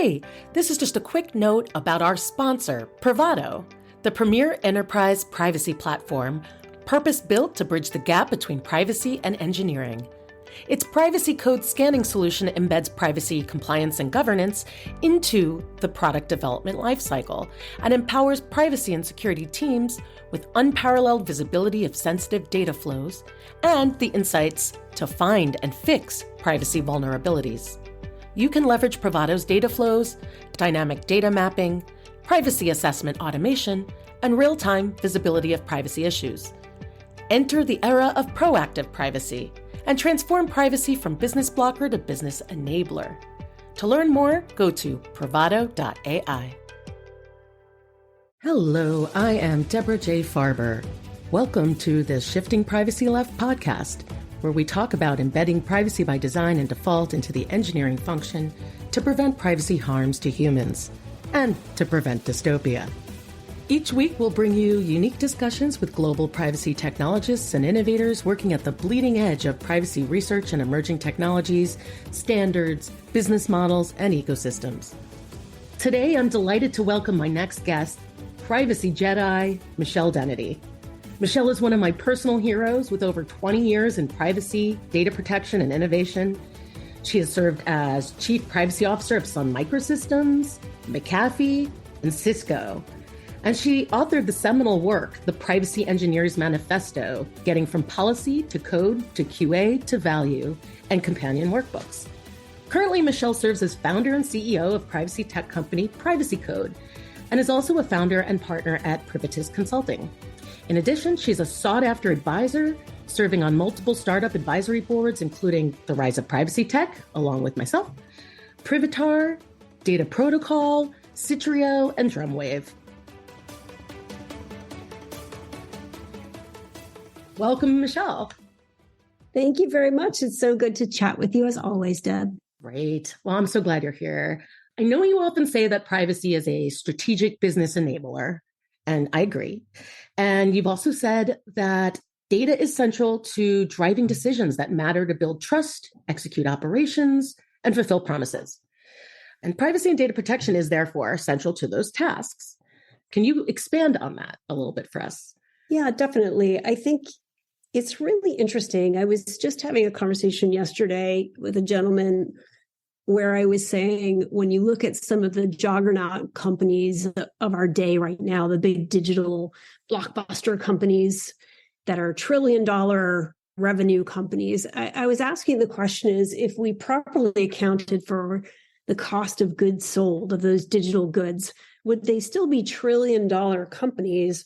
Hey, this is just a quick note about our sponsor, Privado, the premier enterprise privacy platform, purpose-built to bridge the gap between privacy and engineering. Its PrivacyCode scanning solution embeds privacy, compliance, and governance into the product development lifecycle and empowers privacy and security teams with unparalleled visibility of sensitive data flows and the insights to find and fix privacy vulnerabilities. You can leverage Privado's data flows, dynamic data mapping, privacy assessment automation, and real-time visibility of privacy issues. Enter the era of proactive privacy and transform privacy from business blocker to business enabler. To learn more, go to privado.ai. Hello, I am Deborah J. Farber. Welcome to the Shifting Privacy Left podcast, where we talk about embedding privacy by design and default into the engineering function to prevent privacy harms to humans and to prevent dystopia. Each week, we'll bring you unique discussions with global privacy technologists and innovators working at the bleeding edge of privacy research and emerging technologies, standards, business models, and ecosystems. Today, I'm delighted to welcome my next guest, Privacy Jedi, Michelle Dennedy. Michelle is one of my personal heroes with over 20 years in privacy, data protection, and innovation. She has served as Chief Privacy Officer of Sun Microsystems, McAfee, and Cisco. And she authored the seminal work, The Privacy Engineer's Manifesto, getting from policy to code to QA to value, and companion workbooks. Currently, Michelle serves as founder and CEO of privacy tech company PrivacyCode, and is also a founder and partner at Privatis Consulting. In addition, she's a sought-after advisor, serving on multiple startup advisory boards, including the Rise of Privacy Tech, along with myself, Privatar, Data Protocol, Citrio, and Drumwave. Welcome, Michelle. Thank you very much. It's so good to chat with you as always, Deb. Great. Well, I'm so glad you're here. I know you often say that privacy is a strategic business enabler, and I agree. And you've also said that data is central to driving decisions that matter to build trust, execute operations, and fulfill promises. And privacy and data protection is therefore central to those tasks. Can you expand on that a little bit for us? Yeah, definitely. I think it's really interesting. I was just having a conversation yesterday with a gentleman where I was saying, when you look at some of the juggernaut companies of our day right now, the big digital blockbuster companies that are trillion-dollar revenue companies, I was asking the question is, if we properly accounted for the cost of goods sold of those digital goods, would they still be trillion-dollar companies?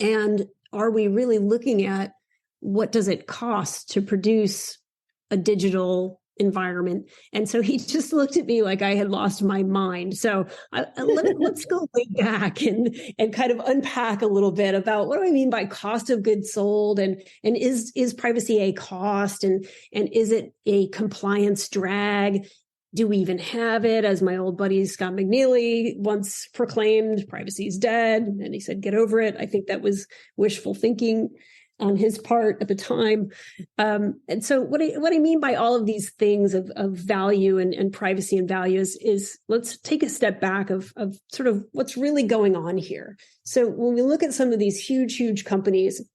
And are we really looking at what does it cost to produce a digital environment? And so he just looked at me like I had lost my mind. So let's go way back and kind of unpack a little bit about what do I mean by cost of goods sold, and is privacy a cost, and is it a compliance drag? Do we even have it? As my old buddy Scott McNeely once proclaimed, privacy is dead. And he said, get over it. I think that was wishful thinking on his part at the time. And so what I mean by all of these things of value and privacy and values is let's take a step back of sort of what's really going on here. So when we look at some of these huge companies,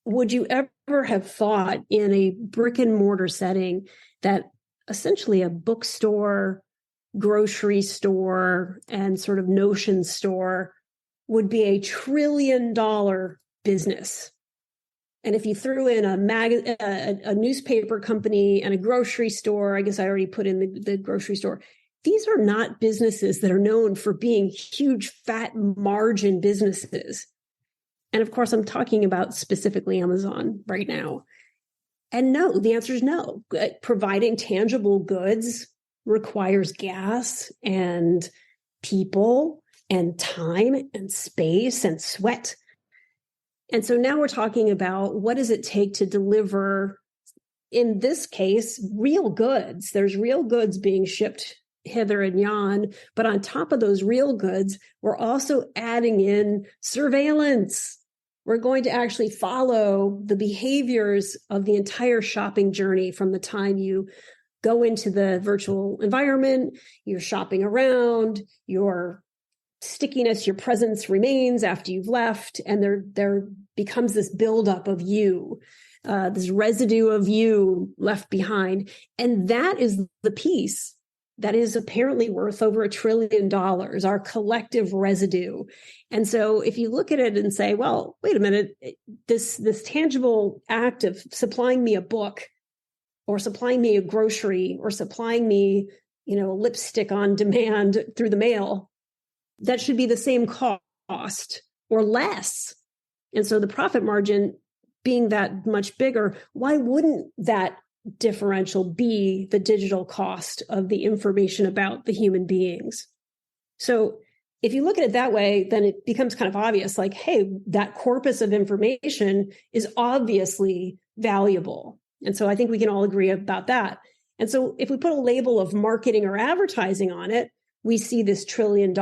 would you ever have thought in a brick and mortar setting that essentially a bookstore, grocery store, and sort of notion store would be a $1 trillion business? And if you threw in a newspaper company and a grocery store, I guess I already put in the grocery store, these are not businesses that are known for being huge, fat margin businesses. And of course, I'm talking about specifically Amazon right now. And no, the answer is no. Providing tangible goods requires gas and people and time and space and sweat. And so now we're talking about what does it take to deliver, in this case, real goods. There's real goods being shipped hither and yon, but on top of those real goods, we're also adding in surveillance. We're going to actually follow the behaviors of the entire shopping journey from the time you go into the virtual environment, you're shopping around, your stickiness, your presence remains after you've left, and there becomes this buildup of you, this residue of you left behind. And that is the piece that is apparently worth over $1 trillion, our collective residue. And so if you look at it and say, well, wait a minute, this tangible act of supplying me a book or supplying me a grocery or supplying me, a lipstick on demand through the mail, that should be the same cost or less. And so the profit margin being that much bigger, why wouldn't that differential be the digital cost of the information about the human beings? So if you look at it that way, then it becomes kind of obvious, like, hey, that corpus of information is obviously valuable. And so I think we can all agree about that. And so if we put a label of marketing or advertising on it, we see this $1 trillion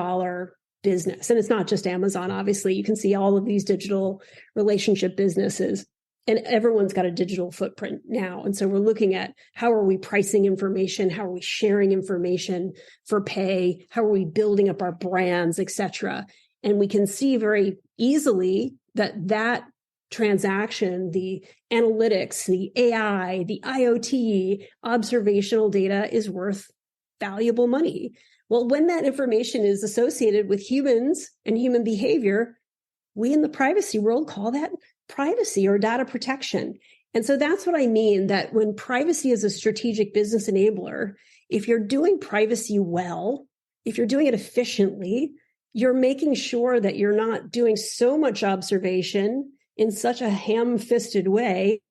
business. And it's not just Amazon, obviously. You can see all of these digital relationship businesses. And everyone's got a digital footprint now. And so we're looking at how are we pricing information? How are we sharing information for pay? How are we building up our brands, et cetera? And we can see very easily that transaction, the analytics, the AI, the IoT, observational data is worth valuable money. Well, when that information is associated with humans and human behavior, we in the privacy world call that privacy or data protection. And so that's what I mean, that when privacy is a strategic business enabler, if you're doing privacy well, if you're doing it efficiently, you're making sure that you're not doing so much observation in such a ham-fisted way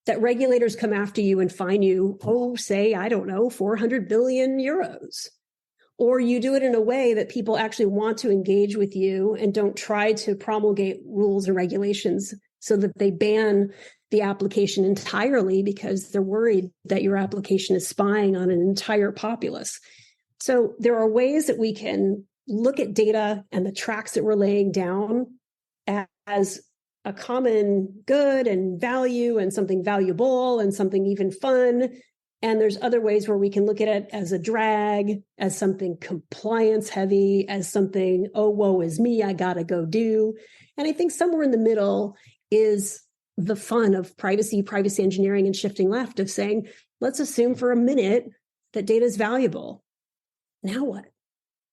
that regulators come after you and fine you, say, I don't know, 400 billion euros. Or you do it in a way that people actually want to engage with you and don't try to promulgate rules and regulations so that they ban the application entirely because they're worried that your application is spying on an entire populace. So there are ways that we can look at data and the tracks that we're laying down as a common good and value and something valuable and something even fun. And there's other ways where we can look at it as a drag, as something compliance heavy, as something, oh, woe is me, I gotta go do. And I think somewhere in the middle is the fun of privacy engineering and shifting left of saying, let's assume for a minute that data is valuable. Now what?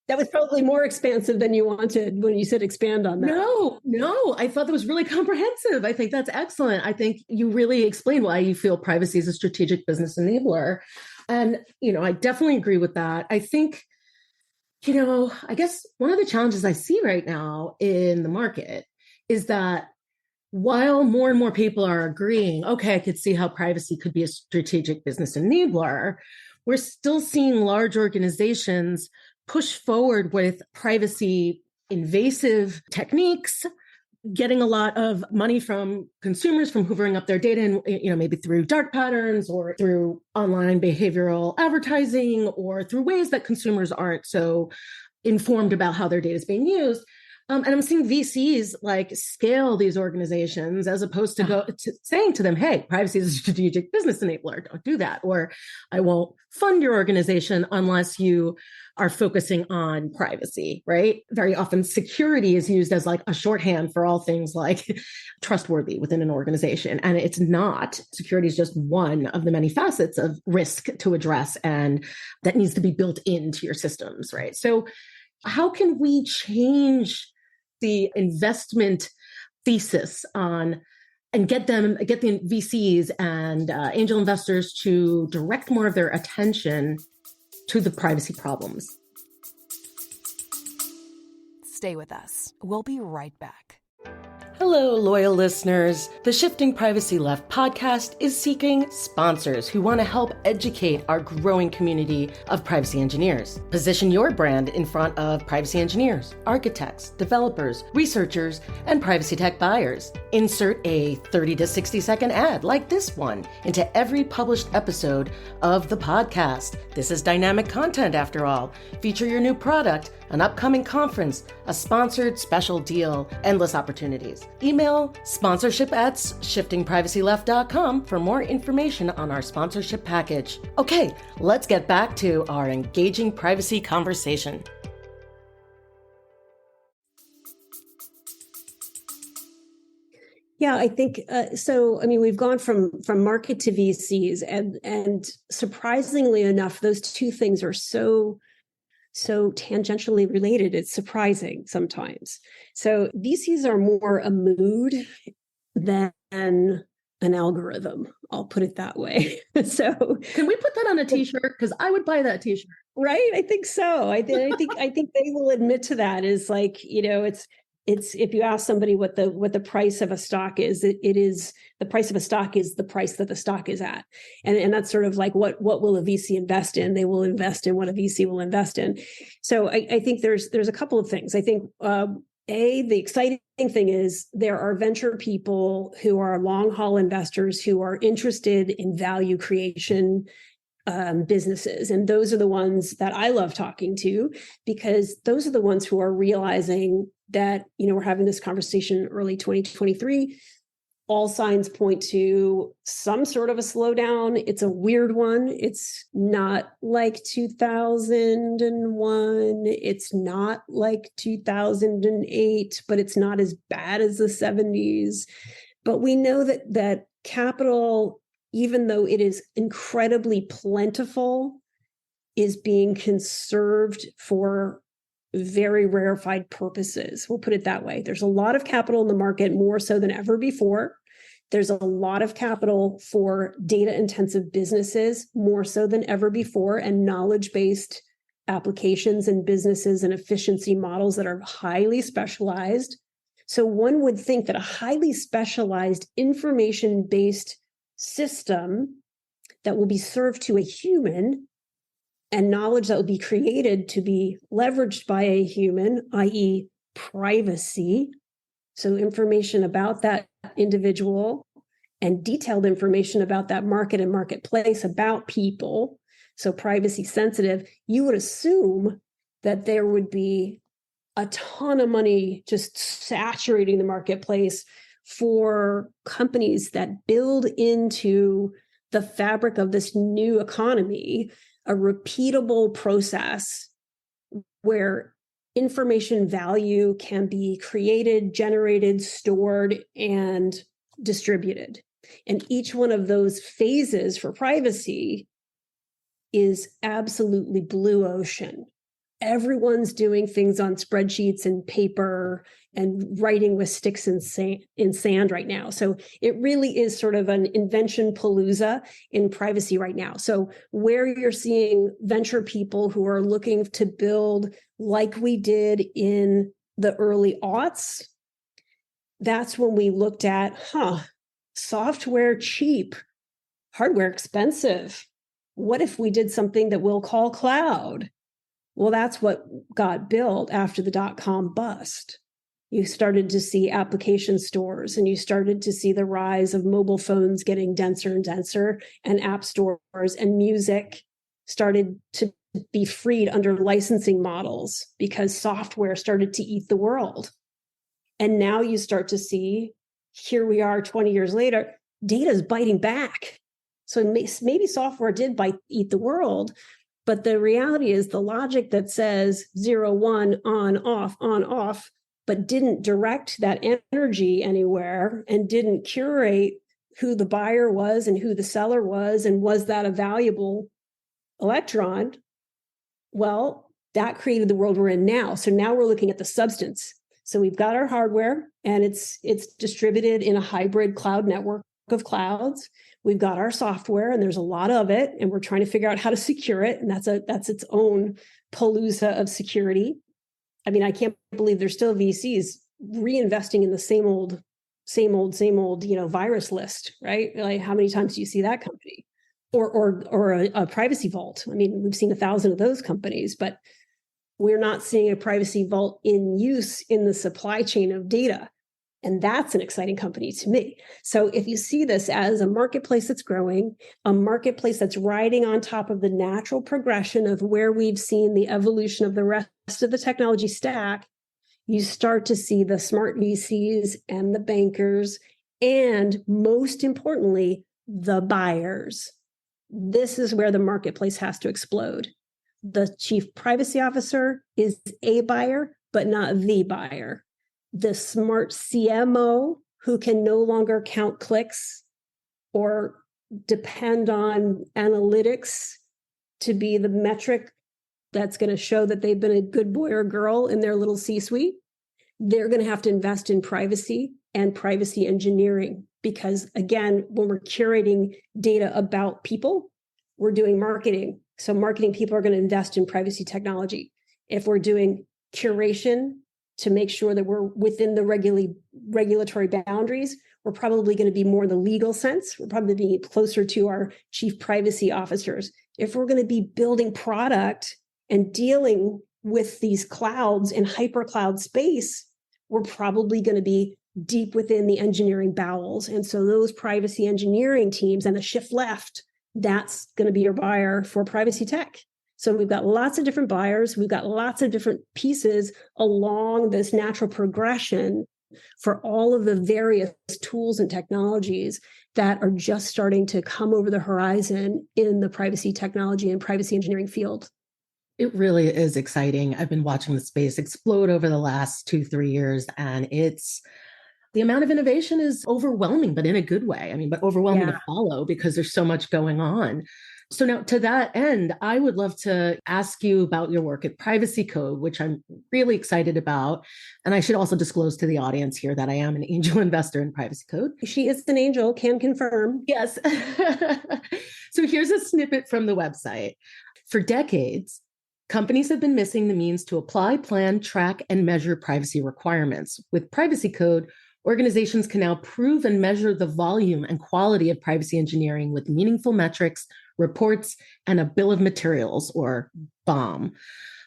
That was probably more expansive than you wanted when you said expand on that. No, I thought that was really comprehensive. I think that's excellent. I think you really explained why you feel privacy is a strategic business enabler. And, I definitely agree with that. I think, I guess one of the challenges I see right now in the market is that while more and more people are agreeing, okay, I could see how privacy could be a strategic business enabler, we're still seeing large organizations push forward with privacy invasive techniques, getting a lot of money from consumers from hoovering up their data and, maybe through dark patterns or through online behavioral advertising or through ways that consumers aren't so informed about how their data is being used. And I'm seeing VCs scale these organizations as opposed to saying to them, hey, privacy is a strategic business enabler. Don't do that. Or I won't fund your organization unless you are focusing on privacy, right? Very often security is used as a shorthand for all things trustworthy within an organization. And it's not. Security is just one of the many facets of risk to address and that needs to be built into your systems, right? So how can we change the investment thesis on and get the VCs and angel investors to direct more of their attention to the privacy problems? Stay with us. We'll be right back. Hello, loyal listeners. The Shifting Privacy Left podcast is seeking sponsors who want to help educate our growing community of privacy engineers. Position your brand in front of privacy engineers, architects, developers, researchers, and privacy tech buyers. Insert a 30 to 60 second ad like this one into every published episode of the podcast. This is dynamic content after all. Feature your new product, an upcoming conference, a sponsored special deal, endless opportunities. Email sponsorship@shiftingprivacyleft.com for more information on our sponsorship package. Okay, let's get back to our engaging privacy conversation. Yeah, I think so. I mean, we've gone from market to VCs, and surprisingly enough, those two things are so tangentially related. It's surprising sometimes. So VCs are more a mood than an algorithm. I'll put it that way. So can we put that on a t-shirt? Because I would buy that t-shirt. Right? I think so. I think they will admit to that. Is like, it's if you ask somebody what the price of a stock is, it is the price of a stock is the price that the stock is at. And that's sort of like what will a VC invest in? They will invest in what a VC will invest in. So I think there's a couple of things. I think the exciting thing is there are venture people who are long haul investors who are interested in value creation businesses. And those are the ones that I love talking to, because those are the ones who are realizing that, we're having this conversation early 2023. All signs point to some sort of a slowdown. It's a weird one. It's not like 2001. It's not like 2008, but it's not as bad as the 70s. But we know that capital, even though it is incredibly plentiful, is being conserved for very rarefied purposes. We'll put it that way. There's a lot of capital in the market, more so than ever before. There's a lot of capital for data-intensive businesses, more so than ever before, and knowledge-based applications and businesses and efficiency models that are highly specialized. So one would think that a highly specialized information-based system that will be served to a human and knowledge that will be created to be leveraged by a human, i.e. privacy, so information about that individual and detailed information about that market and marketplace, about people, so privacy sensitive, you would assume that there would be a ton of money just saturating the marketplace for companies that build into the fabric of this new economy a repeatable process where information value can be created, generated, stored, and distributed. And each one of those phases for privacy is absolutely blue ocean. Everyone's doing things on spreadsheets and paper and writing with sticks and sand right now. So it really is sort of an invention palooza in privacy right now. So where you're seeing venture people who are looking to build like we did in the early aughts, that's when we looked at, software cheap, hardware expensive. What if we did something that we'll call cloud? Well, that's what got built after the dot-com bust. You started to see application stores, and you started to see the rise of mobile phones getting denser and denser, and app stores, and music started to be freed under licensing models because software started to eat the world. And now you start to see, here we are 20 years later, data is biting back. So maybe software did eat the world, but the reality is the logic that says 0, 1, on, off, but didn't direct that energy anywhere and didn't curate who the buyer was and who the seller was, and was that a valuable electron? Well, that created the world we're in now. So now we're looking at the substance. So we've got our hardware, and it's distributed in a hybrid cloud network of clouds. We've got our software, and there's a lot of it, and we're trying to figure out how to secure it. And that's its own palooza of security. I mean, I can't believe there's still VCs reinvesting in the same old, virus list, right? Like, how many times do you see that company, or a privacy vault? I mean, we've seen 1,000 of those companies, but we're not seeing a privacy vault in use in the supply chain of data. And that's an exciting company to me. So if you see this as a marketplace that's growing, a marketplace that's riding on top of the natural progression of where we've seen the evolution of the rest of the technology stack, you start to see the smart VCs and the bankers, and most importantly, the buyers. This is where the marketplace has to explode. The chief privacy officer is a buyer, but not the buyer. The smart CMO, who can no longer count clicks or depend on analytics to be the metric that's going to show that they've been a good boy or girl in their little C-suite, they're going to have to invest in privacy and privacy engineering. Because again, when we're curating data about people, we're doing marketing. So marketing people are going to invest in privacy technology. If we're doing curation to make sure that we're within the regulatory boundaries, we're probably going to be more in the legal sense. We're probably being closer to our chief privacy officers. If we're going to be building product and dealing with these clouds in hypercloud space, we're probably going to be deep within the engineering bowels. And so those privacy engineering teams and the shift left, that's going to be your buyer for privacy tech. So we've got lots of different buyers. We've got lots of different pieces along this natural progression for all of the various tools and technologies that are just starting to come over the horizon in the privacy technology and privacy engineering field. It really is exciting. I've been watching the space explode over the last 2-3 years, and the amount of innovation is overwhelming, but in a good way. I mean, but overwhelming to follow because there's so much going on. So now to that end, I would love to ask you about your work at PrivacyCode, which I'm really excited about. And I should also disclose to the audience here that I am an angel investor in PrivacyCode. She is an angel, can confirm. Yes. So here's a snippet from the website. For decades, companies have been missing the means to apply, plan, track, and measure privacy requirements. With PrivacyCode, organizations can now prove and measure the volume and quality of privacy engineering with meaningful metrics, reports, and a bill of materials, or BOM.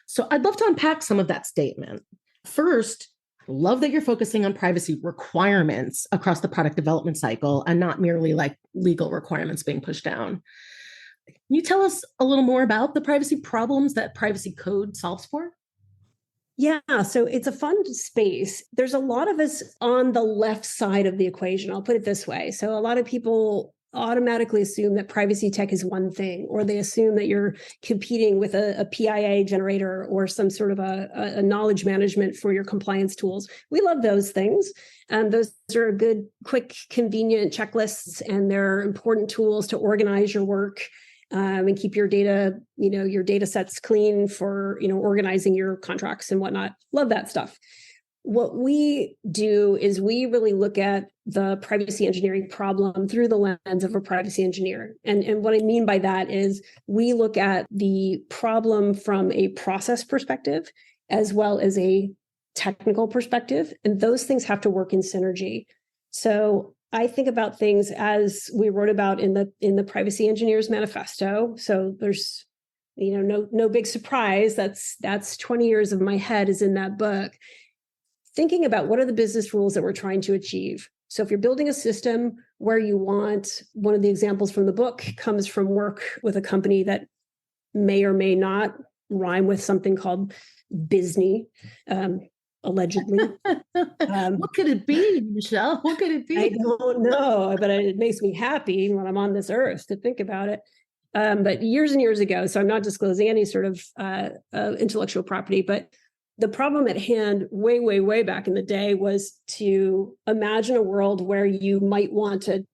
So I'd love to unpack some of that statement. First, I love that you're focusing on privacy requirements across the product development cycle and not merely like legal requirements being pushed down. Can you tell us a little more about the privacy problems that PrivacyCode solves for? Yeah, so it's a fun space. There's a lot of us on the left side of the equation. I'll put it this way. So a lot of people automatically assume that privacy tech is one thing, or they assume that you're competing with a PIA generator or some sort of a knowledge management for your compliance tools. We love those things. Those are good, quick, convenient checklists, and they're important tools to organize your work and keep your data, your data sets clean for, organizing your contracts and whatnot. Love that stuff. What we do is we really look at the privacy engineering problem through the lens of a privacy engineer. And what I mean by that is we look at the problem from a process perspective as well as a technical perspective, and those things have to work in synergy. So I think about things as we wrote about in the Privacy Engineers Manifesto. So there's, no big surprise. That's 20 years of my head is in that book. Thinking about what are the business rules that we're trying to achieve. So if you're building a system where you want, one of the examples from the book comes from work with a company that may or may not rhyme with something called Bisney. Allegedly. What could it be, Michelle? What could it be? I don't know, but it makes me happy when I'm on this earth to think about it. But years and years ago, so I'm not disclosing any sort of intellectual property, but the problem at hand way, way, way back in the day was to imagine a world where you might want to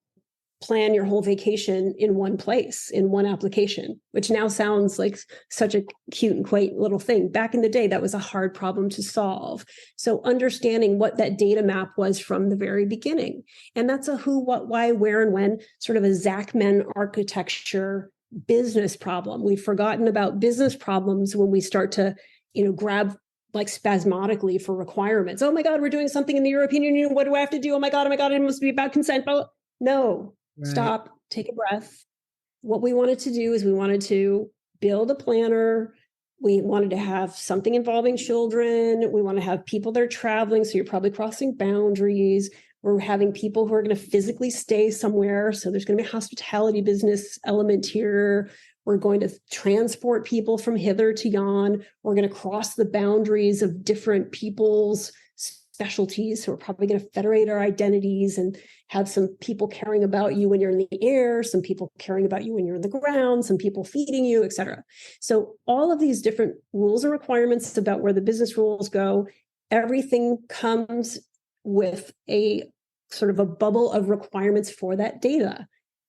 plan your whole vacation in one place, in one application, which now sounds like such a cute and quaint little thing. Back in the day, that was a hard problem to solve. So understanding what that data map was from the very beginning. And that's a who, what, why, where, and when, sort of a Zachman architecture business problem. We've forgotten about business problems when we start to, grab like spasmodically for requirements. Oh my God, we're doing something in the European Union. What do I have to do? Oh my God, it must be about consent. But no. Right. Stop, take a breath. What we wanted to do is we wanted to build a planner. We wanted to have something involving children. We want to have people that are traveling. So you're probably crossing boundaries. We're having people who are going to physically stay somewhere. So there's going to be a hospitality business element here. We're going to transport people from hither to yon. We're going to cross the boundaries of different people's specialties. So we're probably going to federate our identities and have some people caring about you when you're in the air, some people caring about you when you're in the ground, some people feeding you, et cetera. So all of these different rules and requirements about where the business rules go, everything comes with a sort of a bubble of requirements for that data.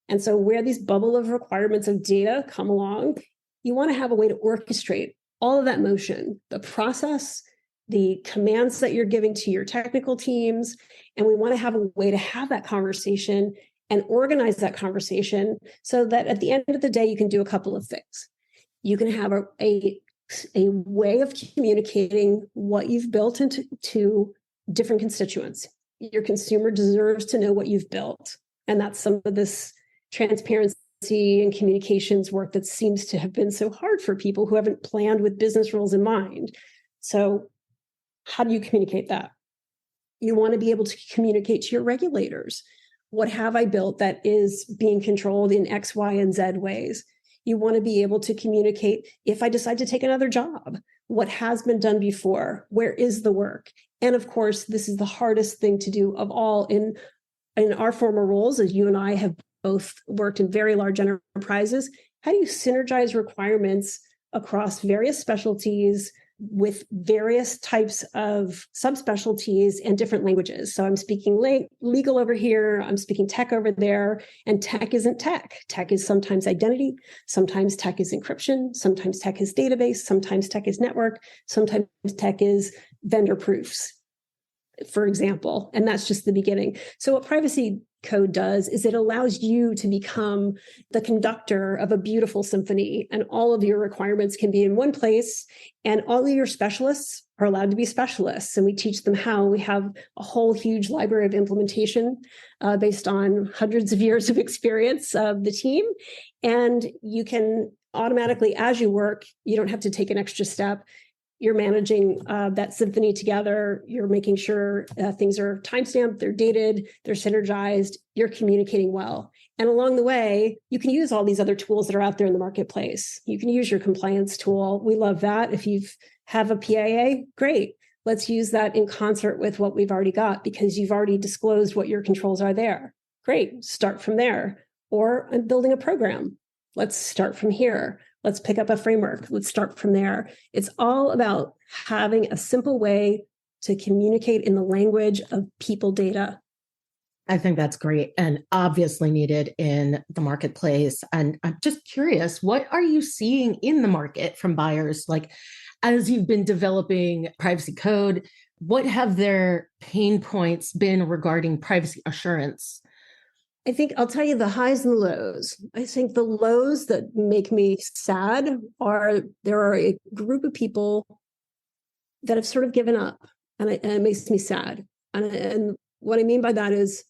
And so where these bubble of requirements of data come along, you want to have a way to orchestrate all of that motion, the process, the commands that you're giving to your technical teams. And we want to have a way to have that conversation and organize that conversation so that at the end of the day, you can do a couple of things. You can have a way of communicating what you've built into different constituents. Your consumer deserves to know what you've built. And that's some of this transparency and communications work that seems to have been so hard for people who haven't planned with business rules in mind. So how do you communicate that? You want to be able to communicate to your regulators. What have I built that is being controlled in X, Y, and Z ways? You want to be able to communicate if I decide to take another job, what has been done before, where is the work? And of course, this is the hardest thing to do of all in our former roles, as you and I have both worked in very large enterprises. How do you synergize requirements across various specialties with various types of subspecialties and different languages? So I'm speaking legal over here, I'm speaking tech over there, and tech isn't tech. Tech is sometimes identity, sometimes tech is encryption, sometimes tech is database, sometimes tech is network, sometimes tech is vendor proofs, for example. And that's just the beginning. So what PrivacyCode does is it allows you to become the conductor of a beautiful symphony, and all of your requirements can be in one place, and all of your specialists are allowed to be specialists. And we teach them how. We have a whole huge library of implementation based on hundreds of years of experience of the team. And you can automatically, as you work, you don't have to take an extra step. You're managing that symphony together. You're making sure things are timestamped, they're dated, they're synergized, you're communicating well. And along the way, you can use all these other tools that are out there in the marketplace. You can use your compliance tool. We love that. If you have a PIA, great. Let's use that in concert with what we've already got because you've already disclosed what your controls are there. Great, start from there. Or I'm building a program. Let's start from here. Let's pick up a framework. Let's start from there. It's all about having a simple way to communicate in the language of people data. I think that's great and obviously needed in the marketplace. And I'm just curious, what are you seeing in the market from buyers? Like, as you've been developing PrivacyCode, what have their pain points been regarding privacy assurance? I think I'll tell you the highs and the lows. I think the lows that make me sad are there are a group of people that have sort of given up, and it makes me sad. And what I mean by that is,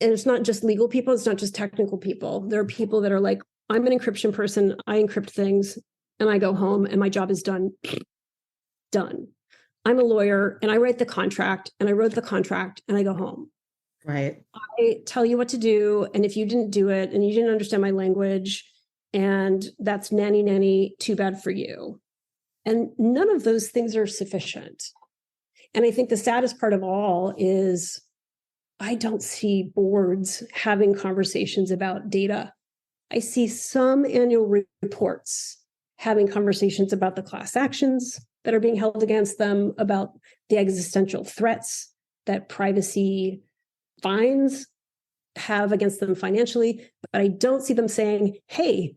and it's not just legal people, it's not just technical people. There are people that are like, I'm an encryption person, I encrypt things, and I go home and my job is done. Done. I'm a lawyer and I write the contract, and I wrote the contract, and I go home. Right. I tell you what to do. And if you didn't do it and you didn't understand my language, and that's nanny, too bad for you. And none of those things are sufficient. And I think the saddest part of all is I don't see boards having conversations about data. I see some annual reports having conversations about the class actions that are being held against them, about the existential threats that privacy fines have against them financially, but I don't see them saying, hey,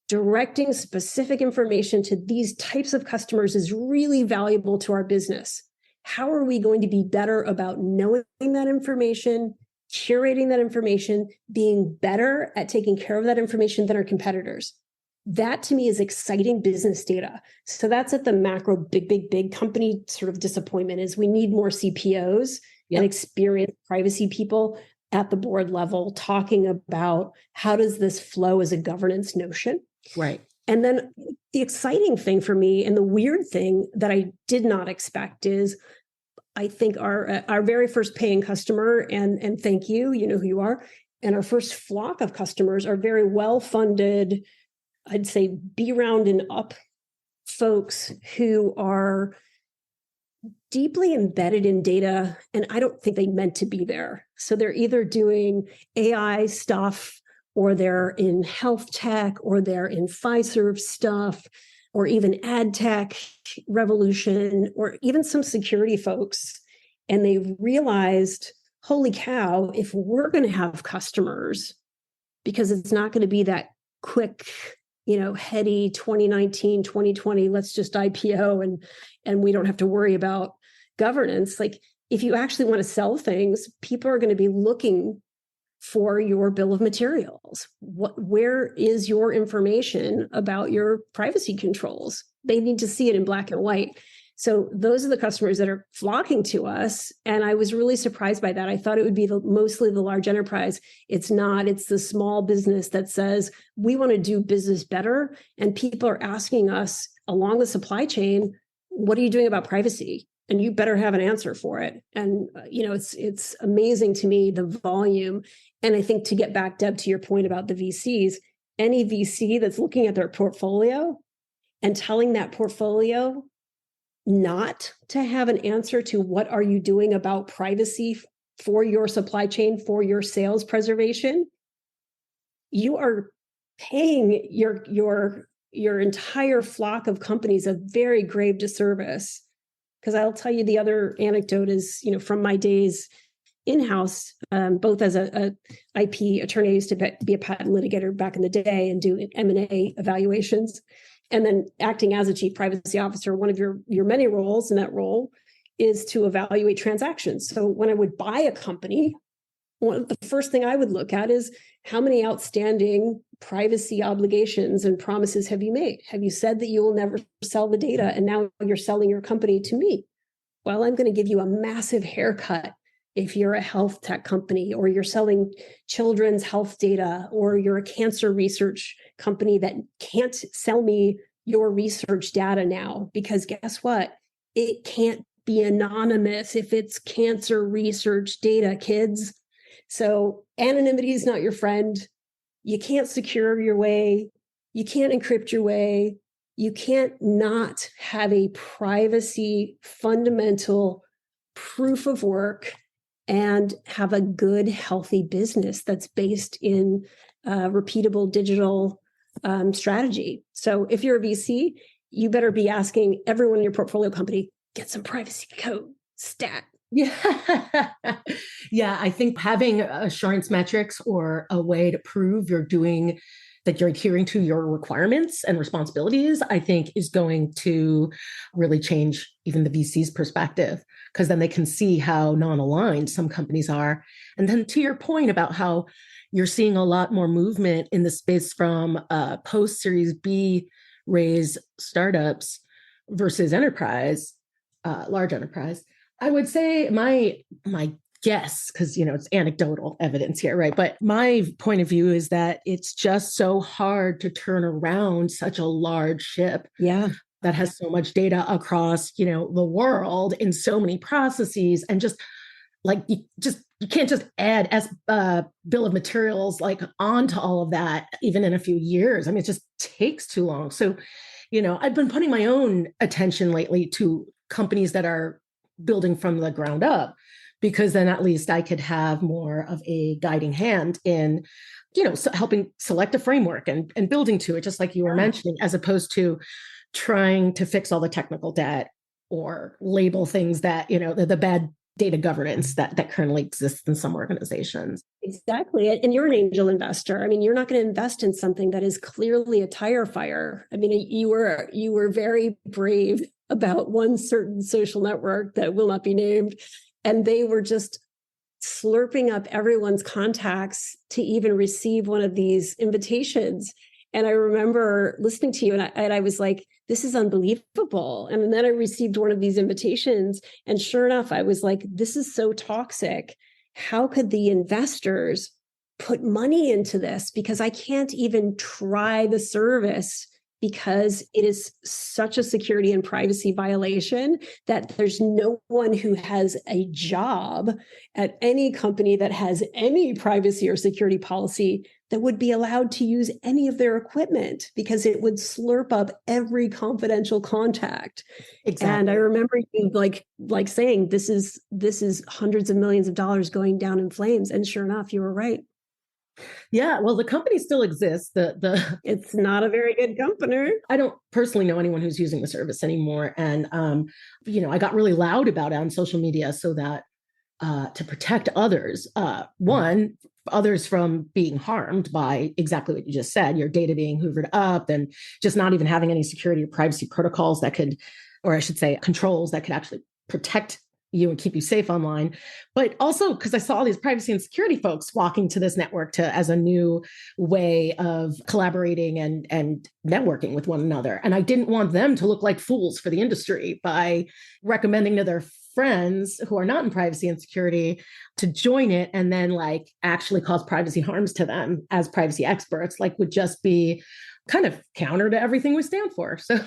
directing specific information to these types of customers is really valuable to our business. How are we going to be better about knowing that information, curating that information, being better at taking care of that information than our competitors? That to me is exciting business data. So that's at the macro, big company sort of disappointment is we need more CPOs and experienced privacy people at the board level talking about how does this flow as a governance notion. Right. And then the exciting thing for me and the weird thing that I did not expect is I think our very first paying customer, and thank you, you know who you are, and our first flock of customers are very well-funded I'd say B round and up folks who are deeply embedded in data, and I don't think they meant to be there. So they're either doing AI stuff, or they're in health tech, or they're in Fiserv stuff, or even ad tech revolution, or even some security folks. And they realized, holy cow, if we're going to have customers, because it's not going to be that quick, heady 2019, 2020, let's just IPO and we don't have to worry about governance. Like, if you actually want to sell things, people are going to be looking for your bill of materials. Where is your information about your privacy controls? They need to see it in black and white. So those are the customers that are flocking to us. And I was really surprised by that. I thought it would be mostly the large enterprise. It's not. It's the small business that says, we want to do business better. And people are asking us along the supply chain, what are you doing about privacy? And you better have an answer for it. And, it's amazing to me, the volume. And I think, to get back, Deb, to your point about the VCs, any VC that's looking at their portfolio and telling that portfolio not to have an answer to what are you doing about privacy for your supply chain, for your sales preservation, you are paying your entire flock of companies a very grave disservice. Because I'll tell you, the other anecdote is, from my days in-house, both as a IP attorney, I used to be a patent litigator back in the day and do M&A evaluations. And then acting as a chief privacy officer, one of your many roles in that role is to evaluate transactions. So when I would buy a company, the first thing I would look at is, how many outstanding privacy obligations and promises have you made? Have you said that you will never sell the data, and now you're selling your company to me? Well, I'm going to give you a massive haircut if you're a health tech company, or you're selling children's health data, or you're a cancer research company that can't sell me your research data now, because guess what? It can't be anonymous if it's cancer research data, kids. So anonymity is not your friend. You can't secure your way. You can't encrypt your way. You can't not have a privacy fundamental proof of work and have a good, healthy business that's based in repeatable digital strategy. So if you're a VC, you better be asking everyone in your portfolio company, get some privacy code stat. Yeah. Yeah. I think having assurance metrics, or a way to prove you're adhering to your requirements and responsibilities, I think is going to really change even the VC's perspective, because then they can see how non-aligned some companies are. And then, to your point about how you're seeing a lot more movement in the space from post-Series B raise startups versus enterprise, large enterprise, I would say my guess, because it's anecdotal evidence here, right? But my point of view is that it's just so hard to turn around such a large ship, that has so much data across, the world in so many processes, and just like you can't just add bill of materials onto all of that, even in a few years. I mean, it just takes too long. So, I've been putting my own attention lately to companies that are building from the ground up, because then at least I could have more of a guiding hand in, helping select a framework and building to it, just like you were mentioning, as opposed to trying to fix all the technical debt or label things that, the bad data governance that currently exists in some organizations. Exactly. And you're an angel investor. I mean, you're not going to invest in something that is clearly a tire fire. I mean, you were very brave about one certain social network that will not be named. And they were just slurping up everyone's contacts to even receive one of these invitations. And I remember listening to you, and I was like, this is unbelievable. And then I received one of these invitations. And sure enough, I was like, this is so toxic. How could the investors put money into this? Because I can't even try the service, because it is such a security and privacy violation that there's no one who has a job at any company that has any privacy or security policy that would be allowed to use any of their equipment because it would slurp up every confidential contact. Exactly. And I remember you like saying, this is hundreds of millions of dollars going down in flames. And sure enough, you were right. Yeah, well, the company still exists. It's not a very good company. I don't personally know anyone who's using the service anymore. And, I got really loud about it on social media so that to protect others, others from being harmed by exactly what you just said, your data being hoovered up and just not even having any security or privacy protocols that could, or I should say controls that could actually protect you and keep you safe online. But also because I saw these privacy and security folks flocking to this network as a new way of collaborating and networking with one another. And I didn't want them to look like fools for the industry by recommending to their friends who are not in privacy and security to join it and then actually cause privacy harms to them as privacy experts, would just be kind of counter to everything we stand for. So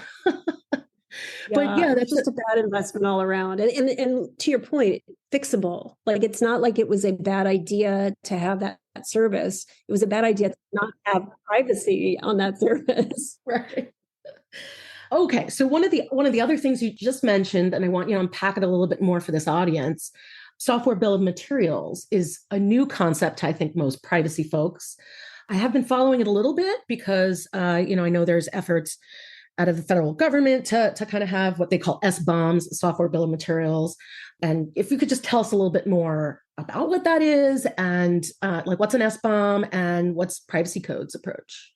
but yeah, that's just a bad investment all around. And to your point, fixable. It's not like it was a bad idea to have that service. It was a bad idea to not have privacy on that service. Right. Okay. So one of the other things you just mentioned, and I want you to unpack it a little bit more for this audience, software bill of materials is a new concept to, I think, most privacy folks. I have been following it a little bit because, I know there's efforts out of the federal government to kind of have what they call SBOMs, software bill of materials. And if you could just tell us a little bit more about what that is and what's an SBOM and what's PrivacyCode's approach?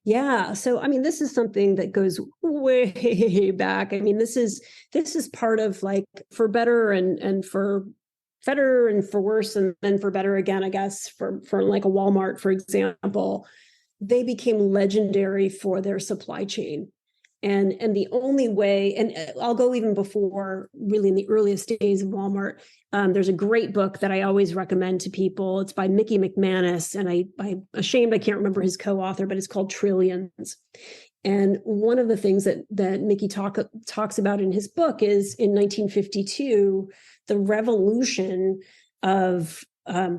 Yeah. So, this is something that goes way back. This is part of for better and for better and for worse and then for better again, I guess, for a Walmart, for example. They became legendary for their supply chain. And the only way, and I'll go even before really in the earliest days of Walmart, there's a great book that I always recommend to people. It's by Mickey McManus, and I'm ashamed I can't remember his co-author, but it's called Trillions. And one of the things that Mickey talks about in his book is in 1952, the revolution of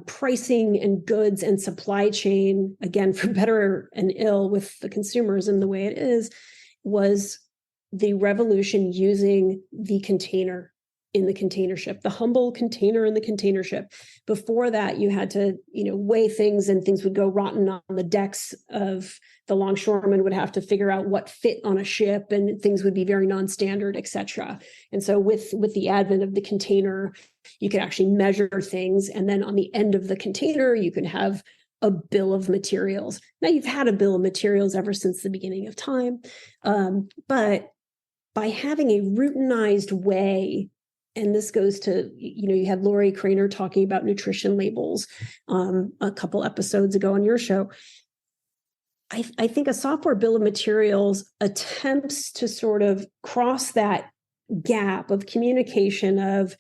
pricing and goods and supply chain, again, for better and ill with the consumers and the way it is, was the revolution using the container in the container ship, the humble container in the container ship. Before that, you had to, weigh things and things would go rotten on the decks of the longshoremen would have to figure out what fit on a ship and things would be very non-standard, et cetera. And so with the advent of the container, you could actually measure things. And then on the end of the container, you could have a bill of materials. Now you've had a bill of materials ever since the beginning of time. But by having a routinized way, and this goes to, you had Lori Craner talking about nutrition labels a couple episodes ago on your show. I think a software bill of materials attempts to sort of cross that gap of communication of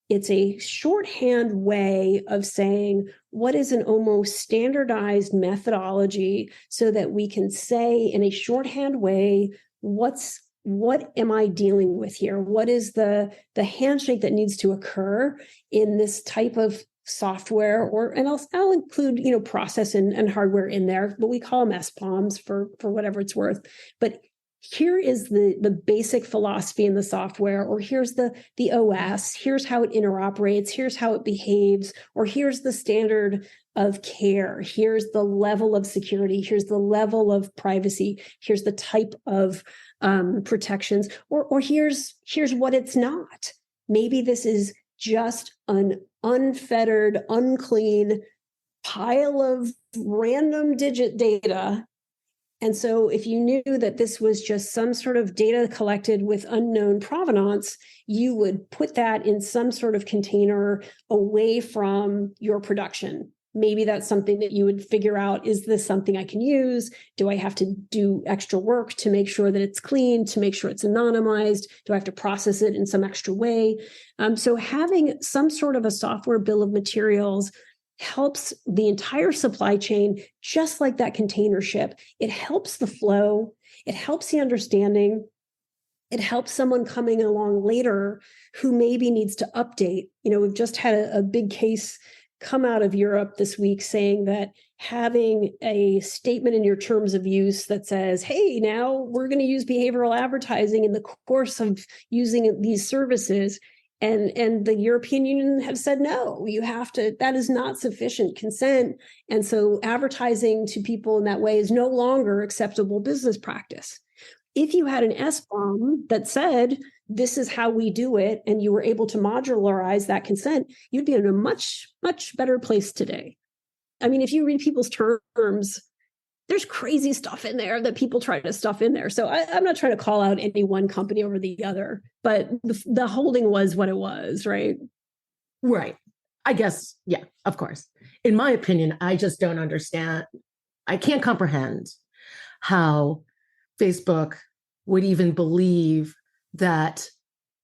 it's a shorthand way of saying what is an almost standardized methodology so that we can say in a shorthand way, what am I dealing with here? What is the handshake that needs to occur in this type of software, and I'll include, process and hardware in there, but we call them SBOMs for whatever it's worth. But here is the basic philosophy in the software, or here's the OS, here's how it interoperates, here's how it behaves, or here's the standard of care, here's the level of security, here's the level of privacy, here's the type of protections, or here's what it's not. Maybe this is just an unfettered, unclean pile of random digit data. And so if you knew that this was just some sort of data collected with unknown provenance, you would put that in some sort of container away from your production. Maybe that's something that you would figure out, is this something I can use? Do I have to do extra work to make sure that it's clean, to make sure it's anonymized? Do I have to process it in some extra way? So having some sort of a software bill of materials helps the entire supply chain, just like that container ship. It helps the flow. It helps the understanding. It helps someone coming along later who maybe needs to update. We've just had a big case come out of Europe this week saying that having a statement in your terms of use that says, hey, now we're going to use behavioral advertising in the course of using these services. And the European Union have said, no, you have to, that is not sufficient consent. And so advertising to people in that way is no longer acceptable business practice. If you had an SBOM that said, this is how we do it, and you were able to modularize that consent, you'd be in a much, much better place today. I mean, if you read people's terms, there's crazy stuff in there that people try to stuff in there. So I'm not trying to call out any one company over the other, but the holding was what it was, right? Right. I guess, yeah, of course. In my opinion, I just don't understand. I can't comprehend how Facebook would even believe that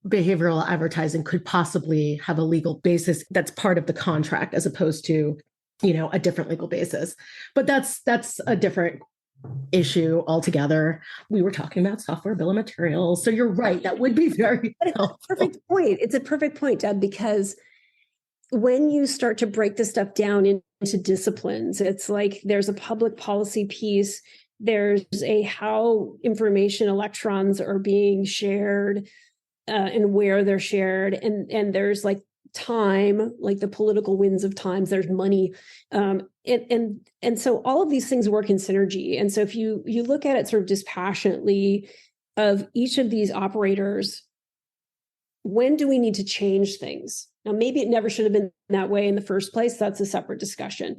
behavioral advertising could possibly have a legal basis that's part of the contract as opposed to, a different legal basis. But that's a different issue altogether. We were talking about software bill of materials. So you're right. That would be very helpful. It's a perfect point. It's a perfect point, Deb, because when you start to break this stuff down into disciplines, it's like there's a public policy piece, there's a how information electrons are being shared and where they're shared, and there's like time, like the political winds of times, there's money, and so all of these things work in synergy. And so if you look at it sort of dispassionately of each of these operators, when do we need to change things? Now, maybe it never should have been that way in the first place. That's a separate discussion.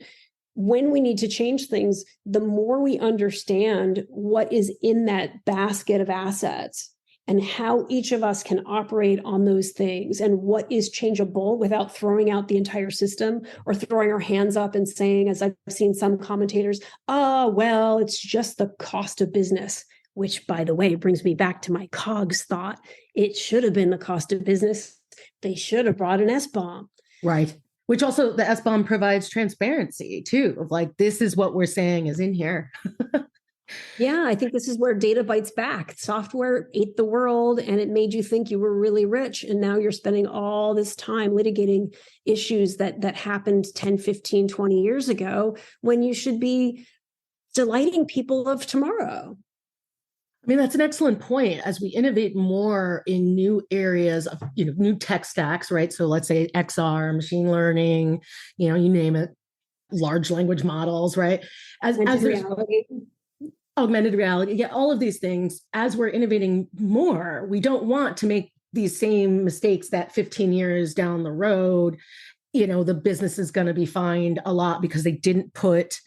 When we need to change things, the more we understand what is in that basket of assets and how each of us can operate on those things and what is changeable without throwing out the entire system or throwing our hands up and saying, as I've seen some commentators, well, it's just the cost of business, which, by the way, brings me back to my COGS thought. It should have been the cost of business. They should have brought an SBOM. Right. Which also the SBOM provides transparency too, of like, this is what we're saying is in here. Yeah, I think this is where data bites back. Software ate the world and it made you think you were really rich. And now you're spending all this time litigating issues that happened 10, 15, 20 years ago when you should be delighting people of tomorrow. I mean, that's an excellent point. As we innovate more in new areas of, new tech stacks, right? So let's say XR, machine learning, you name it, large language models, right? As augmented reality, yeah, all of these things, as we're innovating more, we don't want to make these same mistakes that 15 years down the road, the business is going to be fined a lot because they didn't put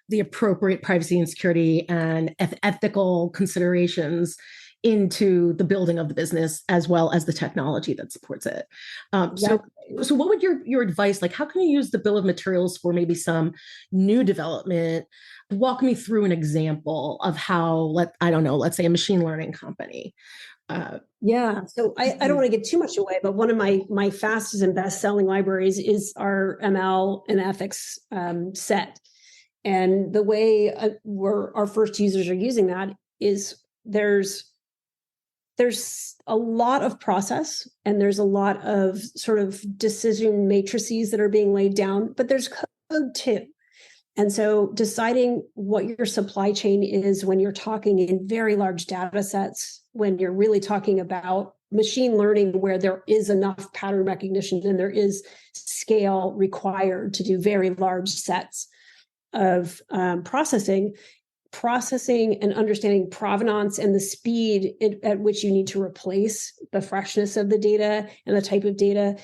the appropriate privacy and security and ethical considerations into the building of the business, as well as the technology that supports it. So what would your advice, like, how can you use the bill of materials for maybe some new development? Walk me through an example of how, let's say a machine learning company. So I don't want to get too much away, but one of my fastest and best selling libraries is our ML and ethics set. And the way our first users are using that is there's a lot of process and there's a lot of sort of decision matrices that are being laid down, but there's code too. And so deciding what your supply chain is when you're talking in very large data sets, when you're really talking about machine learning where there is enough pattern recognition and there is scale required to do very large sets of processing and understanding provenance and the speed at which you need to replace the freshness of the data and the type of data,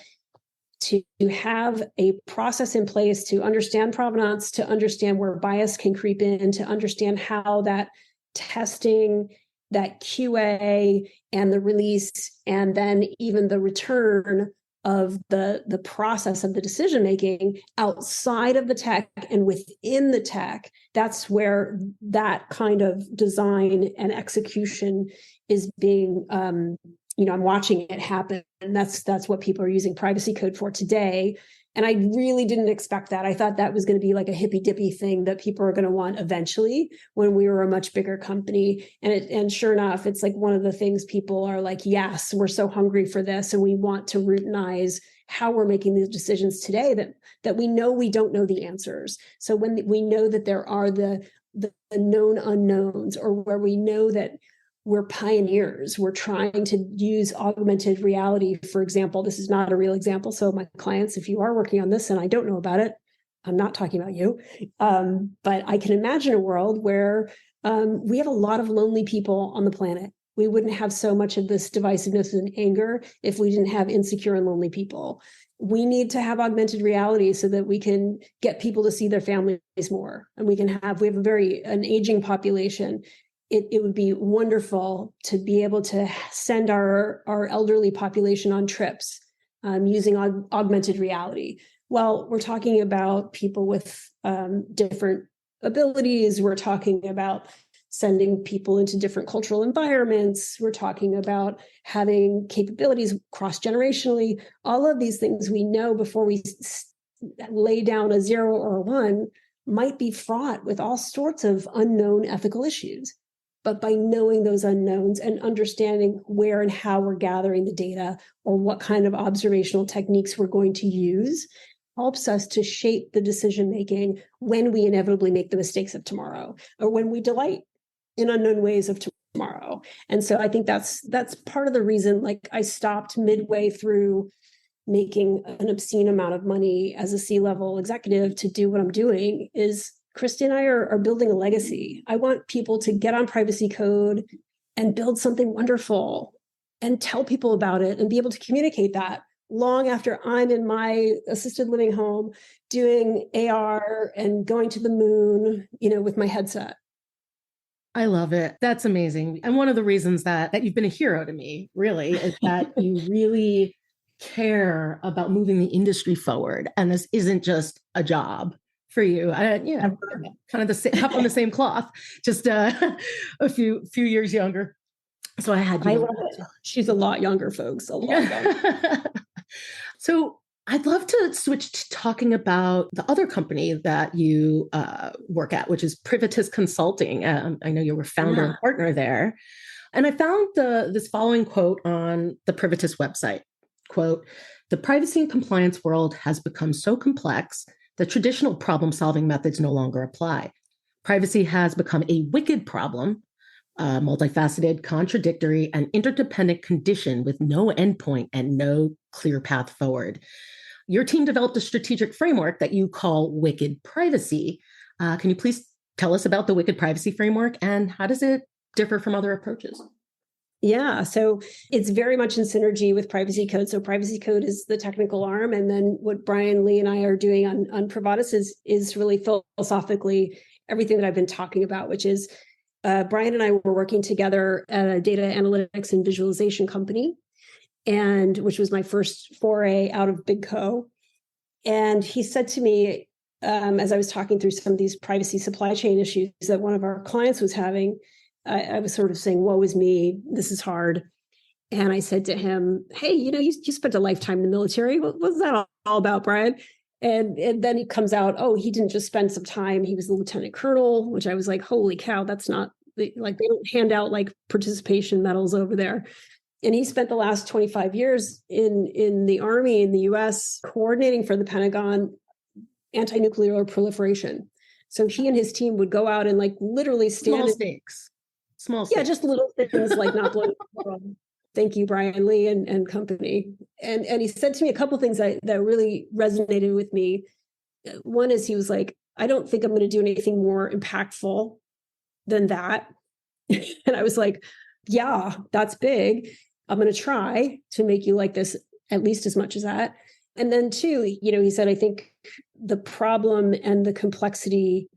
to have a process in place to understand provenance, to understand where bias can creep in, to understand how that testing, that QA and the release, and then even the return of the process of the decision making outside of the tech and within the tech, that's where that kind of design and execution is being I'm watching it happen. And that's what people are using PrivacyCode for today. And I really didn't expect that. I thought that was going to be like a hippy dippy thing that people are going to want eventually when we were a much bigger company. And sure enough, it's like one of the things people are like, yes, we're so hungry for this. And we want to routinize how we're making these decisions today that we know we don't know the answers. So when we know that there are the known unknowns, or where we know that we're pioneers, we're trying to use augmented reality, for example. This is not a real example. So my clients, if you are working on this and I don't know about it, I'm not talking about you. But I can imagine a world where we have a lot of lonely people on the planet. We wouldn't have so much of this divisiveness and anger if we didn't have insecure and lonely people. We need to have augmented reality so that we can get people to see their families more. And we have an aging population. It would be wonderful to be able to send our elderly population on trips using augmented reality. Well, we're talking about people with different abilities. We're talking about sending people into different cultural environments. We're talking about having capabilities cross-generationally. All of these things we know before we lay down a 0 or a 1 might be fraught with all sorts of unknown ethical issues. But by knowing those unknowns and understanding where and how we're gathering the data, or what kind of observational techniques we're going to use, helps us to shape the decision-making when we inevitably make the mistakes of tomorrow, or when we delight in unknown ways of tomorrow. And so I think that's part of the reason, like, I stopped midway through making an obscene amount of money as a C-level executive to do what I'm doing. Is Christy and I are building a legacy. I want people to get on PrivacyCode and build something wonderful and tell people about it and be able to communicate that long after I'm in my assisted living home doing AR and going to the moon, with my headset. I love it. That's amazing. And one of the reasons that you've been a hero to me, really, is that you really care about moving the industry forward. And this isn't just a job for you. Kind of the same, up on the same cloth, just a few years younger. So I had you. I love it. She's a lot younger, folks. A lot younger. So I'd love to switch to talking about the other company that you work at, which is Privatus Consulting. I know you were founder and partner there. And I found this following quote on the Privatus website. Quote, "The privacy and compliance world has become so complex that traditional problem-solving methods no longer apply. Privacy has become a wicked problem, multifaceted, contradictory, and interdependent condition with no endpoint and no clear path forward. Your team developed a strategic framework that you call Wicked Privacy. Can you please tell us about the Wicked Privacy framework and how does it differ from other approaches?" Yeah, so it's very much in synergy with PrivacyCode. So PrivacyCode is the technical arm, and then what Brian, Lee, and I are doing on Privatus is really philosophically everything that I've been talking about, which is Brian and I were working together at a data analytics and visualization company, and which was my first foray out of Big Co. And he said to me, as I was talking through some of these privacy supply chain issues that one of our clients was having, I was sort of saying, woe is me, this is hard. And I said to him, hey, you spent a lifetime in the military. What was that all about, Brian? And then it comes out, oh, he didn't just spend some time. He was a lieutenant colonel, which I was like, holy cow, that's not like, they don't hand out like participation medals over there. And he spent the last 25 years in the Army in the US coordinating for the Pentagon anti-nuclear proliferation. So he and his team would go out and like literally stand Small stakes. Yeah, just little things like not blowing the world. Thank you, Brian, Lee, and company. And he said to me a couple things that really resonated with me. One is he was like, I don't think I'm going to do anything more impactful than that. And I was like, yeah, that's big. I'm going to try to make you like this at least as much as that. And then two, he said, I think the problem and the complexity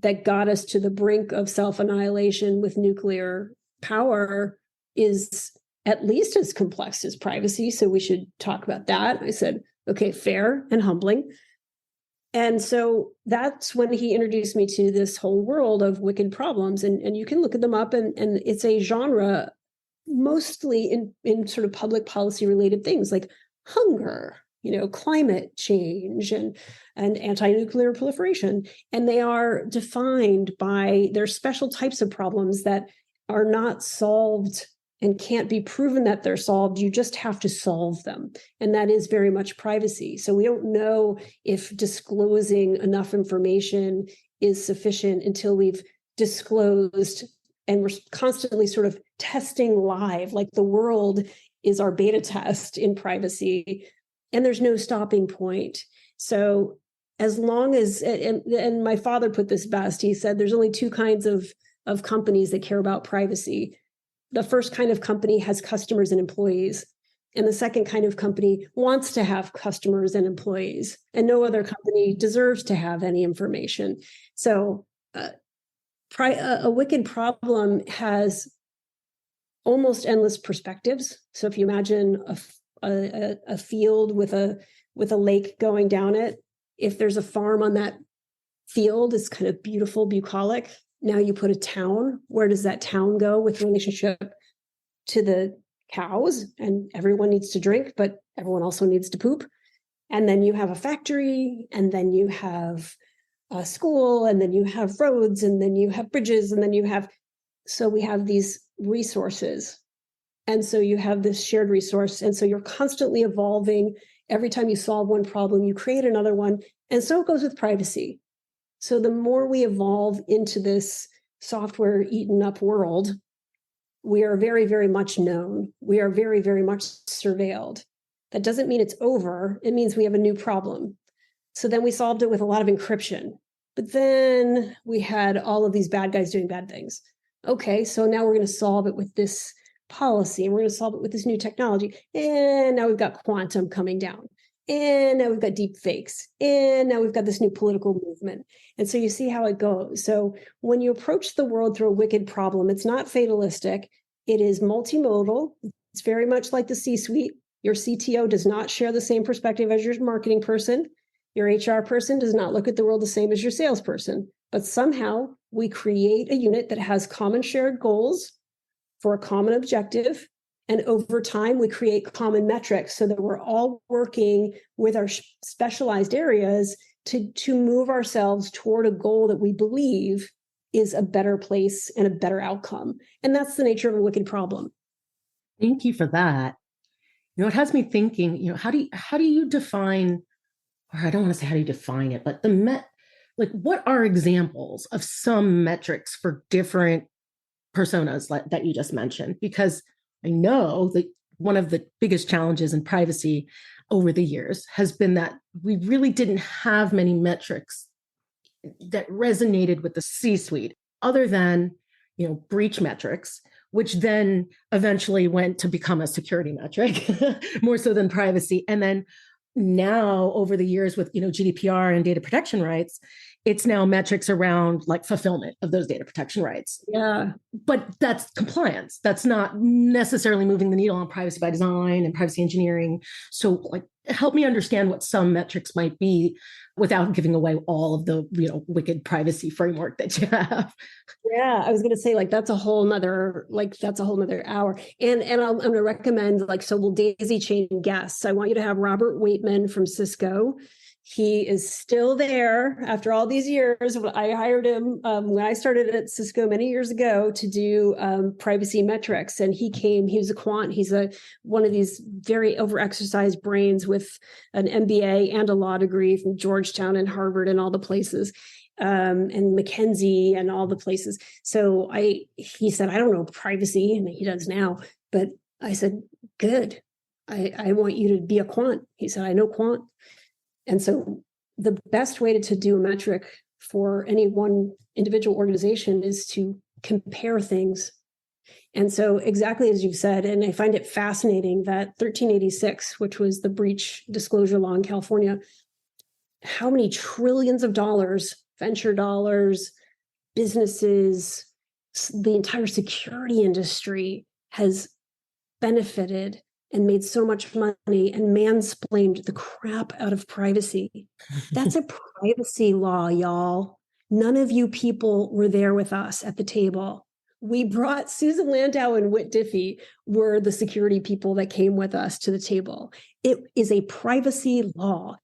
that got us to the brink of self-annihilation with nuclear power is at least as complex as privacy. So we should talk about that. I said, okay, fair and humbling. And so that's when he introduced me to this whole world of wicked problems. And you can look at them up, and it's a genre mostly in sort of public policy related things like hunger, climate change and anti-nuclear proliferation. And they are defined by their special types of problems that are not solved and can't be proven that they're solved. You just have to solve them. And that is very much privacy. So we don't know if disclosing enough information is sufficient until we've disclosed, and we're constantly sort of testing live, like the world is our beta test in privacy, and there's no stopping point. So as long as, and my father put this best, he said there's only two kinds of companies that care about privacy. The first kind of company has customers and employees, and the second kind of company wants to have customers and employees, and no other company deserves to have any information. So a wicked problem has almost endless perspectives. So if you imagine a field with a lake going down it, if there's a farm on that field, it's kind of beautiful, bucolic. Now you put a town. Where does that town go with relationship to the cows? And everyone needs to drink, but everyone also needs to poop. And then you have a factory, and then you have a school, and then you have roads, and then you have bridges, and then so we have these resources. And so you have this shared resource. And so you're constantly evolving. Every time you solve one problem, you create another one. And so it goes with privacy. So the more we evolve into this software eaten up world, we are very, very much known. We are very, very much surveilled. That doesn't mean it's over. It means we have a new problem. So then we solved it with a lot of encryption. But then we had all of these bad guys doing bad things. Okay, so now we're going to solve it with this policy, and we're going to solve it with this new technology. And now we've got quantum coming down. And now we've got deep fakes. And now we've got this new political movement. And so you see how it goes. So when you approach the world through a wicked problem, it's not fatalistic. It is multimodal. It's very much like the C-suite. Your CTO does not share the same perspective as your marketing person. Your HR person does not look at the world the same as your salesperson. But somehow we create a unit that has common shared goals for a common objective. And over time, we create common metrics so that we're all working with our specialized areas to move ourselves toward a goal that we believe is a better place and a better outcome. And that's the nature of a wicked problem. Thank you for that. It has me thinking, how do you define, or I don't want to say how do you define it, but what are examples of some metrics for different personas that you just mentioned? Because I know that one of the biggest challenges in privacy over the years has been that we really didn't have many metrics that resonated with the C-suite other than, breach metrics, which then eventually went to become a security metric more so than privacy. And then now over the years with, GDPR and data protection rights, it's now metrics around like fulfillment of those data protection rights. Yeah. But that's compliance. That's not necessarily moving the needle on privacy by design and privacy engineering. So help me understand what some metrics might be without giving away all of the, wicked privacy framework that you have. Yeah, I was going to say that's a whole nother hour. And I'm going to recommend so we'll daisy chain guests. I want you to have Robert Waitman from Cisco. He is still there after all these years. I hired him when I started at Cisco many years ago to do privacy metrics. And he was a quant. He's one of these very overexercised brains with an MBA and a law degree from Georgetown and Harvard and all the places, and McKinsey and all the places. So he said, I don't know privacy, and he does now. But I said, good. I want you to be a quant. He said, I know quant. And so the best way to do a metric for any one individual organization is to compare things. And so exactly as you've said, and I find it fascinating that 1386, which was the breach disclosure law in California, how many trillions of dollars, venture dollars, businesses, the entire security industry has benefited and made so much money and mansplained the crap out of privacy. That's a privacy law, y'all. None of you people were there with us at the table. we brought Susan Landau and Whit Diffie were the security people that came with us to the table. It is a privacy law.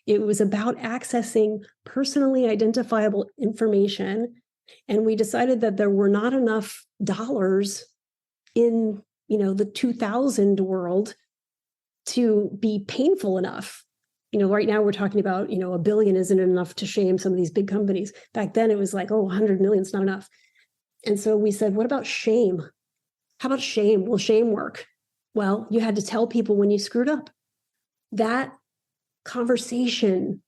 It was about accessing personally identifiable information. And we decided that there were not enough dollars in, the 2000 world to be painful enough. Right now we're talking about, $1 billion isn't enough to shame some of these big companies. Back then it was like, 100 million is not enough. And so we said, what about shame? How about shame? Will shame work? Well, you had to tell people when you screwed up. That conversation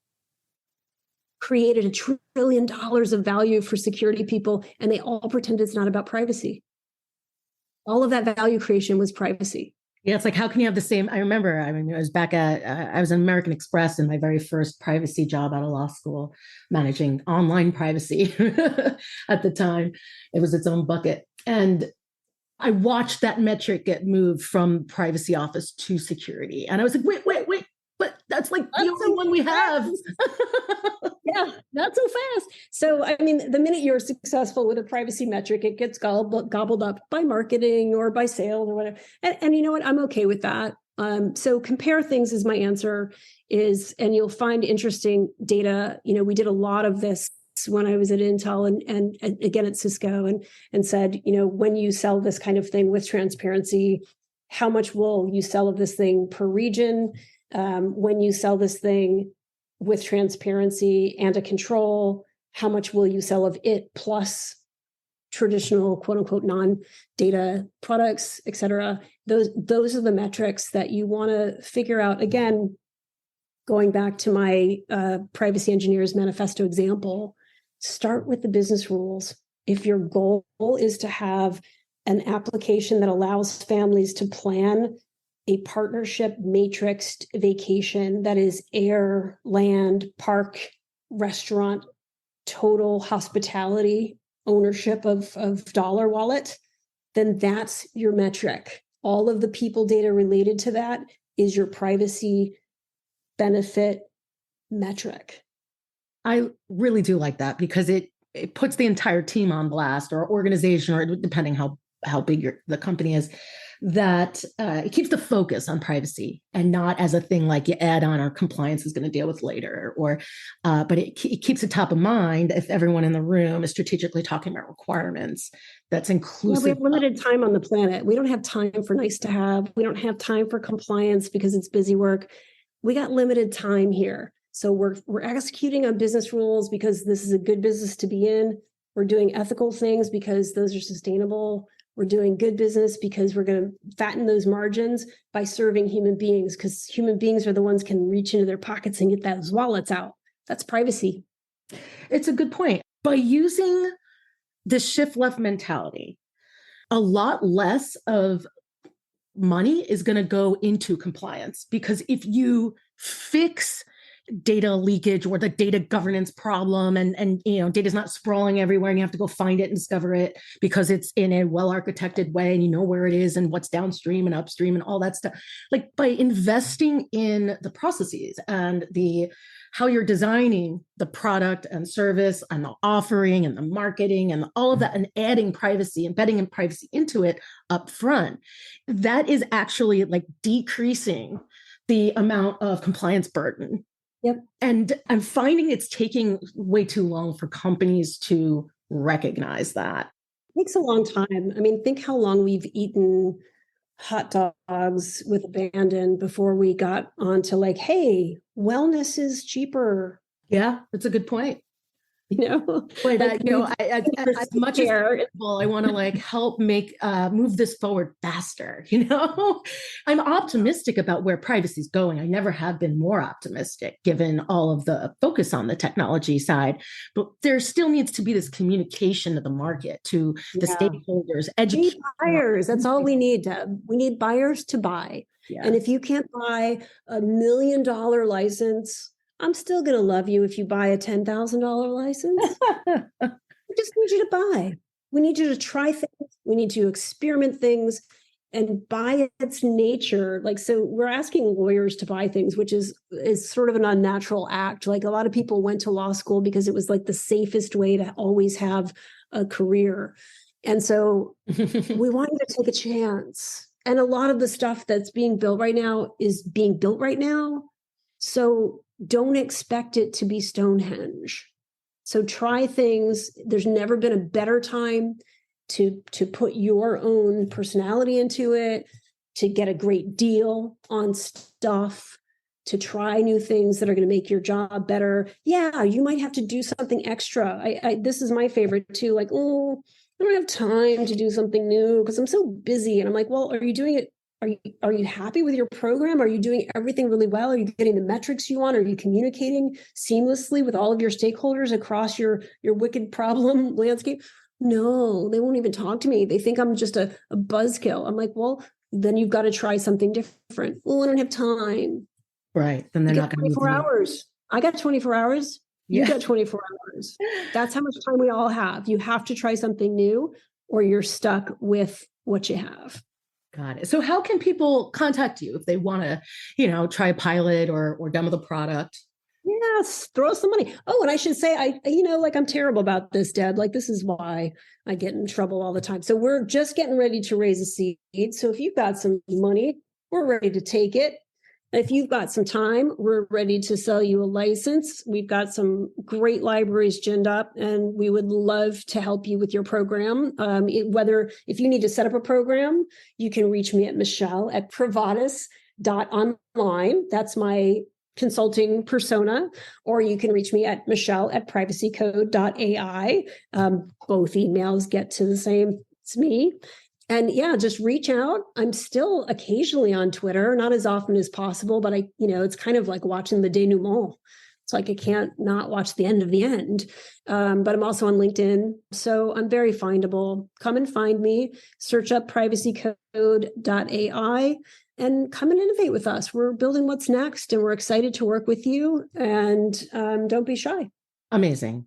created $1 trillion of value for security people, and they all pretend it's not about privacy. All of that value creation was privacy. Yeah, it's like, how can you have the same? I remember, I was back I was in American Express in my very first privacy job out of law school, managing online privacy at the time. It was its own bucket. And I watched that metric get moved from privacy office to security. And I was like, wait, but that's like the only one we have. Yeah, not so fast. So, the minute you're successful with a privacy metric, it gets gobbled up by marketing or by sales or whatever. And you know what? I'm okay with that. So compare things is my answer and you'll find interesting data. We did a lot of this when I was at Intel and again at Cisco and said, when you sell this kind of thing with transparency, how much will you sell of this thing per region? When you sell this thing with transparency and a control, how much will you sell of it plus traditional quote unquote non-data products, et cetera? Those are the metrics that you want to figure out. Again, going back to my privacy engineers manifesto example, start with the business rules. If your goal is to have an application that allows families to plan a partnership matrixed vacation that is air, land, park, restaurant, total hospitality ownership of dollar wallet, then that's your metric. All of the people data related to that is your privacy benefit metric. I really do like that because it puts the entire team on blast or organization, or depending how big the company is, that it keeps the focus on privacy and not as a thing like you add on or compliance is going to deal with later, but it keeps it top of mind if everyone in the room is strategically talking about requirements that's inclusive. We have limited time on the planet. We don't have time for nice to have. We don't have time for compliance because it's busy work. We got limited time here. So we're executing on business rules because this is a good business to be in. We're doing ethical things because those are sustainable. We're doing good business because we're going to fatten those margins by serving human beings, because human beings are the ones can reach into their pockets and get those wallets out. That's privacy. It's a good point. By using the shift left mentality, a lot less of money is going to go into compliance, because if you fix data leakage or the data governance problem and data is not sprawling everywhere and you have to go find it and discover it because it's in a well-architected way and you know where it is and what's downstream and upstream and all that stuff. Like, by investing in the processes and how you're designing the product and service and the offering and the marketing and all of that, and adding privacy, embedding in privacy into it up front, that is actually like decreasing the amount of compliance burden. Yep. And I'm finding it's taking way too long for companies to recognize that. It takes a long time. Think how long we've eaten hot dogs with abandon before we got onto like, hey, wellness is cheaper. Yeah, that's a good point. But as much as possible, I want to help make move this forward faster. I'm optimistic about where privacy is going. I never have been more optimistic given all of the focus on the technology side, but there still needs to be this communication to the market, to the stakeholders, educate buyers. That's all we need. We need buyers to buy. Yeah. And if you can't buy $1 million license, I'm still going to love you if you buy a $10,000 license. We just need you to buy. We need you to try things. We need you to experiment things, and by its nature, so we're asking lawyers to buy things, which is sort of an unnatural act. Like, a lot of people went to law school because it was like the safest way to always have a career. And so we want you to take a chance. And a lot of the stuff that's being built right now is being built right now. So don't expect it to be Stonehenge. So try things. There's never been a better time to put your own personality into it, to get a great deal on stuff, to try new things that are going to make your job better. Yeah, you might have to do something extra. This is my favorite too. Like, oh, I don't have time to do something new because I'm so busy. And I'm like, well, are you doing it? Are you happy with your program? Are you doing everything really well? Are you getting the metrics you want? Are you communicating seamlessly with all of your stakeholders across your wicked problem landscape? No, they won't even talk to me. They think I'm just a buzzkill. I'm like, well, then you've got to try something different. Well, I don't have time. Right. Then they're not going to 24 hours. I got 24 hours. You got 24 hours. That's how much time we all have. You have to try something new or you're stuck with what you have. Got it. So how can people contact you if they want to, try a pilot or demo the product? Yes, throw some money. Oh, and I should say, I'm terrible about this, Deb. Like, this is why I get in trouble all the time. So we're just getting ready to raise a seed. So if you've got some money, we're ready to take it. If you've got some time, we're ready to sell you a license. We've got some great libraries ginned up, and we would love to help you with your program. If you need to set up a program, you can reach me at Michelle at privatus.online. That's my consulting persona, or you can reach me at Michelle at PrivacyCode.ai. Both emails get to the same, it's me. And yeah, just reach out. I'm still occasionally on Twitter, not as often as possible, but it's kind of like watching the denouement. It's like I can't not watch the end of the end. But I'm also on LinkedIn. So I'm very findable. Come and find me, search up PrivacyCode.ai and come and innovate with us. We're building what's next and we're excited to work with you. And don't be shy. Amazing.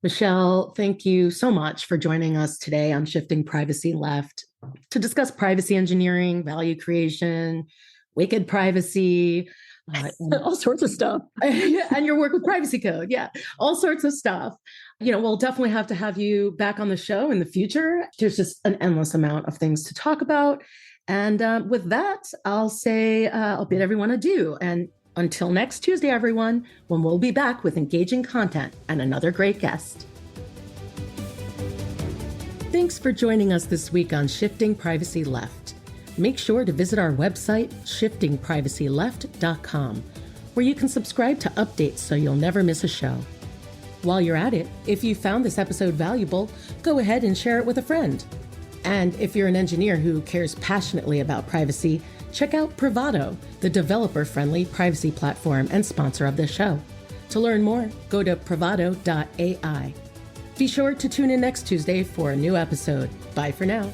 Michelle, thank you so much for joining us today on Shifting Privacy Left to discuss privacy engineering, value creation, wicked privacy, all sorts of stuff. And your work with PrivacyCode. Yeah, all sorts of stuff. We'll definitely have to have you back on the show in the future. There's just an endless amount of things to talk about. And with that, I'll say, I'll bid everyone adieu. And until next Tuesday, everyone, when we'll be back with engaging content and another great guest. Thanks for joining us this week on Shifting Privacy Left. Make sure to visit our website, shiftingprivacyleft.com, where you can subscribe to updates so you'll never miss a show. While you're at it, if you found this episode valuable, go ahead and share it with a friend. And if you're an engineer who cares passionately about privacy, check out Privado, the developer-friendly privacy platform and sponsor of this show. To learn more, go to privado.ai. Be sure to tune in next Tuesday for a new episode. Bye for now.